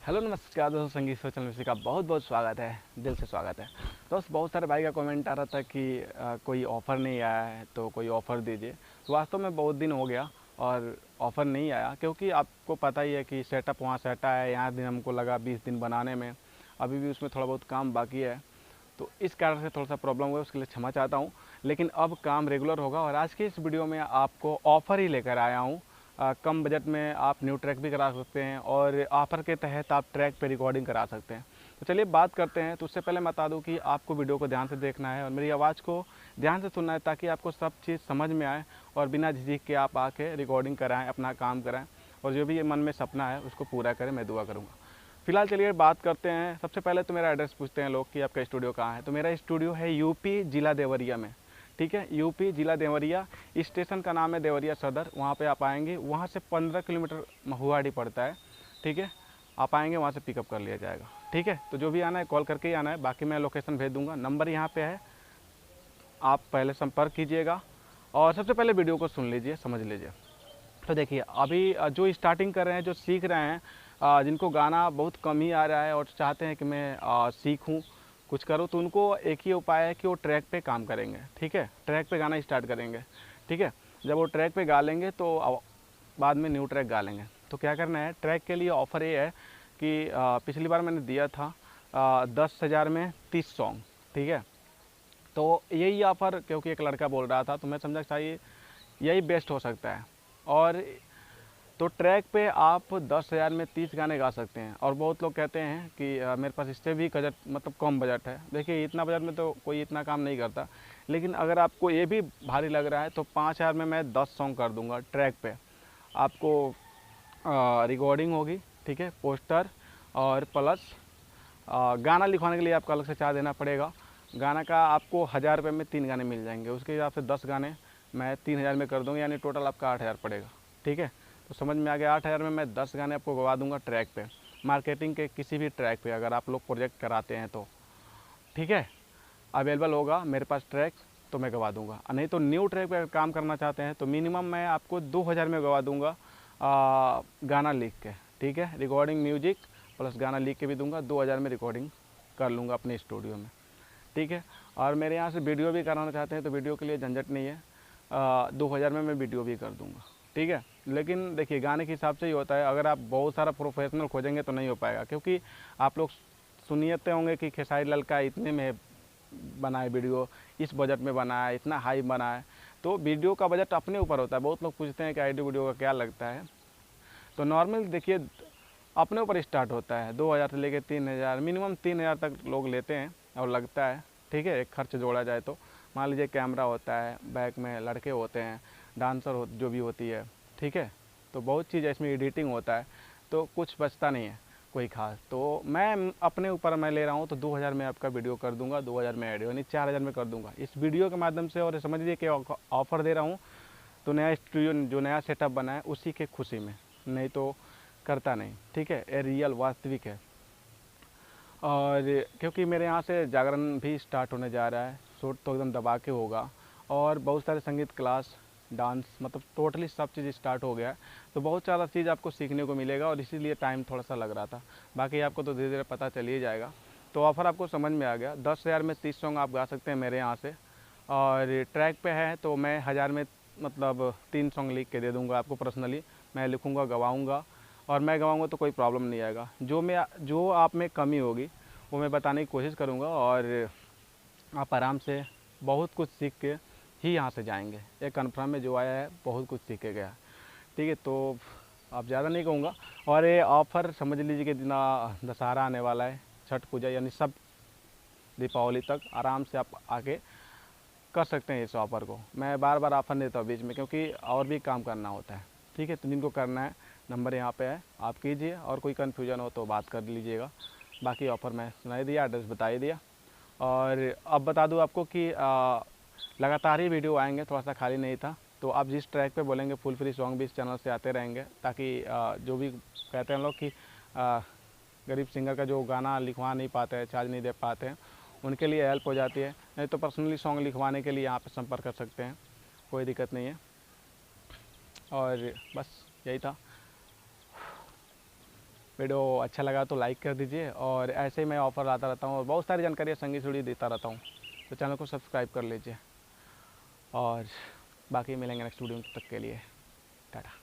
Hello नमस्कार दोस्तों, संगीत सोशल म्यूजिक का बहुत बहुत स्वागत है, दिल से स्वागत है। दोस्त, बहुत सारे भाई का कमेंट आ रहा था कि कोई ऑफ़र नहीं आया है तो कोई ऑफ़र दीजिए। तो वास्तव में बहुत दिन हो गया और ऑफ़र नहीं आया, क्योंकि आपको पता ही है कि सेटअप वहाँ सेटा है, यहाँ दिन हमको लगा 20 दिन बनाने में, अभी भी उसमें थोड़ा बहुत काम बाकी है। तो इस कारण से थोड़ा सा प्रॉब्लम हुआ, उसके लिए क्षमा चाहता हूँ। लेकिन अब काम रेगुलर होगा और आज की इस वीडियो में आपको ऑफ़र ही लेकर आया हूँ। कम बजट में आप न्यू ट्रैक भी करा सकते हैं और ऑफ़र के तहत आप ट्रैक पे रिकॉर्डिंग करा सकते हैं। तो चलिए बात करते हैं। तो उससे पहले मैं बता दूं कि आपको वीडियो को ध्यान से देखना है और मेरी आवाज़ को ध्यान से सुनना है, ताकि आपको सब चीज़ समझ में आए और बिना झिझक के आप आके रिकॉर्डिंग कराएँ, अपना काम कराएँ और जो भी ये मन में सपना है उसको पूरा करें। मैं दुआ करूँगा। फिलहाल चलिए बात करते हैं। सबसे पहले तो मेरा एड्रेस पूछते हैं लोग कि आपका स्टूडियो कहाँ है। तो मेरा स्टूडियो है यूपी जिला देवरिया में। ठीक है, यूपी जिला देवरिया, स्टेशन का नाम है देवरिया सदर। वहाँ पे आप आएंगे, वहाँ से 15 किलोमीटर महुआडी पड़ता है। ठीक है, आप आएंगे वहाँ से पिकअप कर लिया जाएगा। ठीक है, तो जो भी आना है कॉल करके ही आना है, बाकी मैं लोकेशन भेज दूँगा। नंबर यहाँ पे है, आप पहले संपर्क कीजिएगा और सबसे पहले वीडियो को सुन लीजिए, समझ लीजिए। तो देखिए, अभी जो स्टार्टिंग कर रहे हैं, जो सीख रहे हैं, जिनको गाना बहुत कम ही आ रहा है और चाहते हैं कि मैं सीखूं, कुछ करूं, तो उनको एक ही उपाय है कि वो ट्रैक पे काम करेंगे। ठीक है, ट्रैक पे गाना स्टार्ट करेंगे। ठीक है, जब वो ट्रैक पे गा लेंगे तो बाद में न्यू ट्रैक गा लेंगे। तो क्या करना है, ट्रैक के लिए ऑफ़र ये है कि पिछली बार मैंने दिया था 10,000 में 30 सॉन्ग। ठीक है, तो यही ऑफ़र, क्योंकि एक लड़का बोल रहा था तो मैं समझा चाहिए यही बेस्ट हो सकता है। और तो ट्रैक पे आप 10,000 में 30 गाने गा सकते हैं। और बहुत लोग कहते हैं कि मेरे पास इससे भी बजट, मतलब कम बजट है। देखिए, इतना बजट में तो कोई इतना काम नहीं करता, लेकिन अगर आपको ये भी भारी लग रहा है तो 5,000 में मैं 10 सॉन्ग कर दूंगा ट्रैक पे। आपको रिकॉर्डिंग होगी, ठीक है, पोस्टर और प्लस गाना लिखवाने के लिए आपको अलग से चार्ज देना पड़ेगा। गाना का आपको 1,000 रुपये में 3 गाने मिल जाएंगे, उसके हिसाब से 10 गाने मैं 3,000 में कर दूँगा, यानी टोटल आपका 8,000 पड़ेगा। ठीक है, तो समझ में आ गया। 8,000 में मैं 10 गाने आपको गवा दूंगा ट्रैक पे, मार्केटिंग के किसी भी ट्रैक पे अगर आप लोग प्रोजेक्ट कराते हैं तो। ठीक है, अवेलेबल होगा मेरे पास ट्रैक तो मैं गवा दूंगा। नहीं तो न्यू ट्रैक पे अगर काम करना चाहते हैं तो मिनिमम मैं आपको 2,000 में गवा दूंगा गाना लिख के। ठीक है, रिकॉर्डिंग म्यूजिक प्लस गाना लिख के भी दूंगा, 2,000 में रिकॉर्डिंग कर लूँगा अपने स्टूडियो में। ठीक है, और मेरे यहाँ से वीडियो भी कराना चाहते हैं तो वीडियो के लिए झंझट नहीं है, 2,000 में मैं वीडियो भी कर दूंगा। ठीक है, लेकिन देखिए, गाने के हिसाब से ही होता है। अगर आप बहुत सारा प्रोफेशनल खोजेंगे तो नहीं हो पाएगा, क्योंकि आप लोग सुनिएते होंगे कि खेसारी लाल का इतने में बनाए वीडियो, इस बजट में बनाया, इतना हाई बनाया। तो वीडियो का बजट अपने ऊपर होता है। बहुत लोग पूछते हैं कि आईडी वीडियो का क्या लगता है। तो नॉर्मल देखिए, अपने ऊपर स्टार्ट होता है 2,000 से लेकर 3,000, मिनिमम 3,000 तक लोग लेते हैं और लगता है। ठीक है, एक खर्च जोड़ा जाए तो मान लीजिए कैमरा होता है, बैक में लड़के होते हैं, डांसर हो जो भी होती है। ठीक है, तो बहुत चीज़ इसमें एडिटिंग होता है, तो कुछ बचता नहीं है कोई खास। तो मैं अपने ऊपर मैं ले रहा हूँ तो 2,000 में आपका वीडियो कर दूंगा, 2,000 में एडियो, यानी 4,000 में कर दूंगा इस वीडियो के माध्यम से। और समझ लीजिए कि ऑफ़र दे रहा हूँ, तो नया स्टूडियो जो नया सेटअप बना है उसी के खुशी में, नहीं तो करता नहीं। ठीक है, ये रियल वास्तविक है। और क्योंकि मेरे यहाँ से जागरण भी स्टार्ट होने जा रहा है, शूट तो एकदम दबा के होगा, और बहुत सारे संगीत क्लास, डांस, मतलब टोटली सब चीज़ स्टार्ट हो गया है। तो बहुत सारा चीज़ आपको सीखने को मिलेगा और इसीलिए टाइम थोड़ा सा लग रहा था। बाकी आपको तो धीरे धीरे पता चल ही जाएगा। तो ऑफ़र आपको समझ में आ गया। 10,000 में 30 सॉन्ग आप गा सकते हैं मेरे यहाँ से। और ट्रैक पे है तो मैं 1,000 में मतलब 3 सॉन्ग लिख के दे दूँगा आपको पर्सनली। मैं लिखूँगा, गवाऊँगा, और मैं गवाऊँगा तो कोई प्रॉब्लम नहीं आएगा। जो आप में कमी होगी वो मैं बताने की कोशिश करूँगा, और आप आराम से बहुत कुछ सीख के ही यहाँ से जाएंगे। ये कन्फर्म में जो आया है बहुत कुछ सीख के गया। ठीक है, तो आप ज़्यादा नहीं कहूँगा। और ये ऑफ़र समझ लीजिए कि दशहरा आने वाला है, छठ पूजा, यानी सब दीपावली तक आराम से आप आके कर सकते हैं इस ऑफ़र को। मैं बार बार ऑफ़र नहीं देता बीच में, क्योंकि और भी काम करना होता है। ठीक है, तो जिनको करना है नंबर यहाँ पे है, आप कीजिए, और कोई कन्फ्यूजन हो तो बात कर लीजिएगा। बाकी ऑफ़र मैं सुना ही दिया, एड्रेस बता ही दिया। और अब बता दूँ आपको कि लगातार ही वीडियो आएंगे, थोड़ा सा खाली नहीं था। तो आप जिस ट्रैक पे बोलेंगे फुल फ्री सॉन्ग भी इस चैनल से आते रहेंगे, ताकि जो भी कहते हैं लोग कि गरीब सिंगर का जो गाना लिखवा नहीं पाते हैं, चार्ज नहीं दे पाते हैं, उनके लिए हेल्प हो जाती है। नहीं तो पर्सनली सॉन्ग लिखवाने के लिए यहाँ पे संपर्क कर सकते हैं, कोई दिक्कत नहीं है। और बस यही था। वीडियो अच्छा लगा तो लाइक कर दीजिए, और ऐसे ही मैं ऑफ़र लाता रहता हूँ और बहुत सारी जानकारियाँ संगी जुड़ी देता रहता हूँ, तो चैनल को सब्सक्राइब कर लीजिए। और बाकी मिलेंगे नेक्स्ट वीडियो में, तब तक के लिए टाटा।